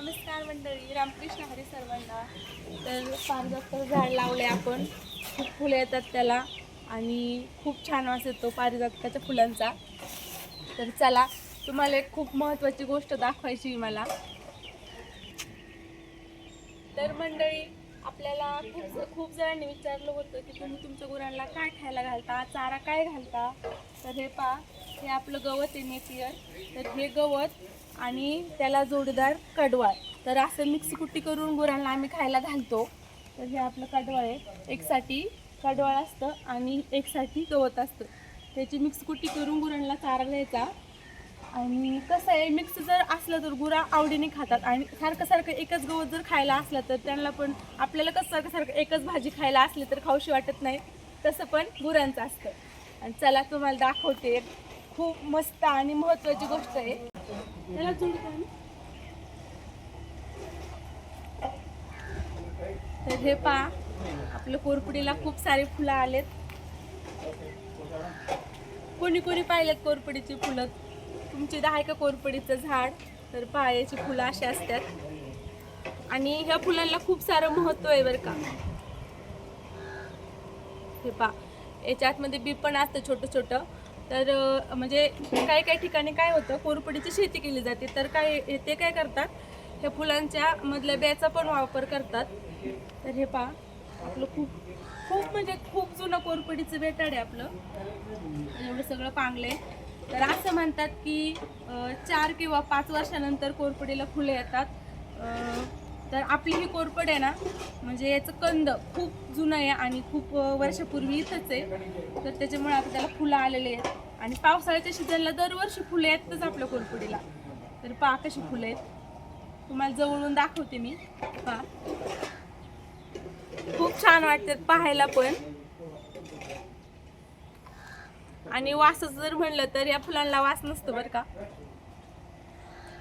नमस्कार मंडळी, रामकृष्ण हरी सर्वांना. तर पारिजातचं झाड लावले आपण. खूप फुलं येतात त्याला आणि खूप छान वास येतो पारिजातकाच्या फुलांचा. तर चला, तुम्हाला एक खूप महत्त्वाची गोष्ट दाखवायची मला. तर मंडळी, आपल्याला खूप जणांनी विचारलं होतं की तुम्ही तुमच्या गुरांना काय खायला घालता, चारा काय घालता. तर हे पहा, हे आपलं गवत आहे नेपियर. तर हे गवत आणि त्याला जोडीदार कडवाळ, तर असं मिक्स कुट्टी करून गुरांना आम्ही खायला घालतो. तर हे आपलं कडवाळ आहे, एकसाठी कडवाळ असतं आणि एकसाठी गवत असतं. त्याची मिक्स कुट्टी करून गुरांना चारा द्यायचा. आणि कसं आहे, मिक्स जर असलं तर गुरा आवडीने खातात आणि सारखं सारखं एकच गवत जर खायला असलं तर त्यांना पण, आपल्याला कसं सारखं सारखं एकच भाजी खायला असली तर खाऊशी वाटत नाही, तसं पण गुरांचं असतं. आणि चला तुम्हाला दाखवते, खूप मस्त आणि महत्त्वाची गोष्ट आहे. त्याला तर हे पहा, आपल्या कोरपडीला खूप सारे फुलं आलेत. कोणी कोणी पाहिलेत कोरपडीची फुलं? तुमची आहे का कोरपडीचं झाड? तर पहा, याची फुलं अशी असतात आणि ह्या फुलांना खूप सारं महत्त्व आहे बरं का. हे पहा, याच्या आतमध्ये बी पण असतं छोटं छोटं. तर म्हणजे काही काही ठिकाणी काय होतं, कोरपडीची शेती केली जाते, तर ते काय करतात, ह्या फुलांच्या मधल्या ब्याचा पण वापर करतात. तर हे पहा, आपलं खूप खूप म्हणजे खूप जुनं कोरपडीचं बेटाड आहे आपलं. एवढं सगळं पांगले. तर असं म्हणतात की 4 किंवा 5 वर्षानंतर कोरपडीला फुलं येतात. तर आपली ही कोरपड आहे ना, म्हणजे याचं कंद खूप जुनं आहे आणि खूप वर्षापूर्वी इथंच आहे. तर त्याच्यामुळे आता त्याला फुलं आलेले आहेत आणि पावसाळ्याच्या सीझनला दरवर्षी फुलं येतच आपल्या कोरपडीला. तर पहा कशी फुलं आहेत, तुम्हाला जवळून दाखवते मी. पहा, खूप छान वाटतात पाहायला पण. आणि वासच जर म्हणलं तर या फुलांना वास नसतो बरं का.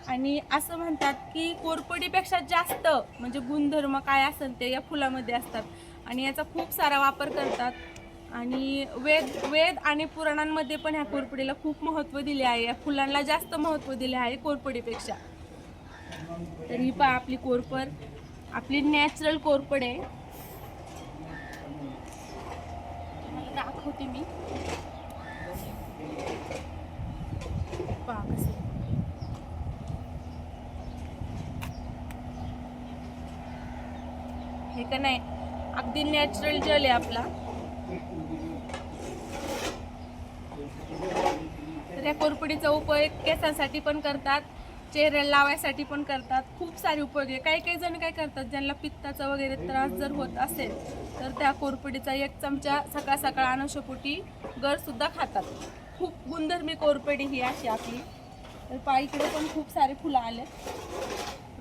आणि असं म्हणतात की कोरपडीपेक्षा जास्त म्हणजे गुणधर्म काय असेल ते या फुलामध्ये असतात आणि याचा खूप सारा वापर करतात. आणि वेद आणि पुराणांमध्ये पण ह्या कोरपडीला खूप महत्त्व दिले आहे. या फुलांना जास्त महत्त्व दिले आहे कोरपडीपेक्षा. तर ही पहा आपली कोरपड, आपली नॅचरल कोरपड आहे. तुम्हाला दाखवते मी. पहा कसं, हे का नाही, अगदी नॅचरल जल आहे आपला. तर या कोरपडीचा उपयोग केसांसाठी पण करतात, चेहऱ्याला लावायसाठी पण करतात. खूप सारे उपयोग आहे. काही काही जण काय करतात, ज्यांना पित्ताचा वगैरे त्रास जर होत असेल तर त्या कोरपडीचा 1 चमचा सकाळ सकाळ अनुषपोटी सुद्धा खातात. खूप गुणधर्मी कोरपडी ही अशी आपली. तर पाय इकडे पण खूप सारे फुलं आले.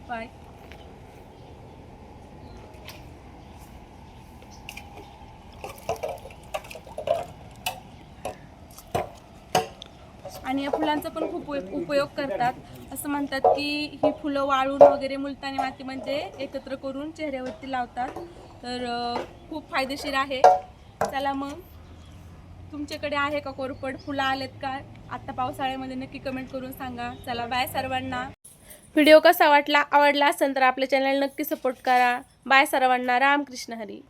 पाय आणि या फुलांचा पण खूप उपयोग करतात. असं म्हणतात की ही फुलं वाळून वगैरे मुलतानी मातीमध्ये एकत्र करून चेहऱ्यावरती लावतात. तर खूप फायदेशीर आहे. चला मग, तुमच्याकडे आहे का कोरपड? फुलं आलेत का आता पावसाळ्यामध्ये? नक्की कमेंट करून सांगा. चला, बाय सर्वांना. व्हिडिओ कसा वाटला, आवडला असेल तर आपल्या चॅनल नक्की सपोर्ट करा. बाय सर्वांना, रामकृष्ण हरी.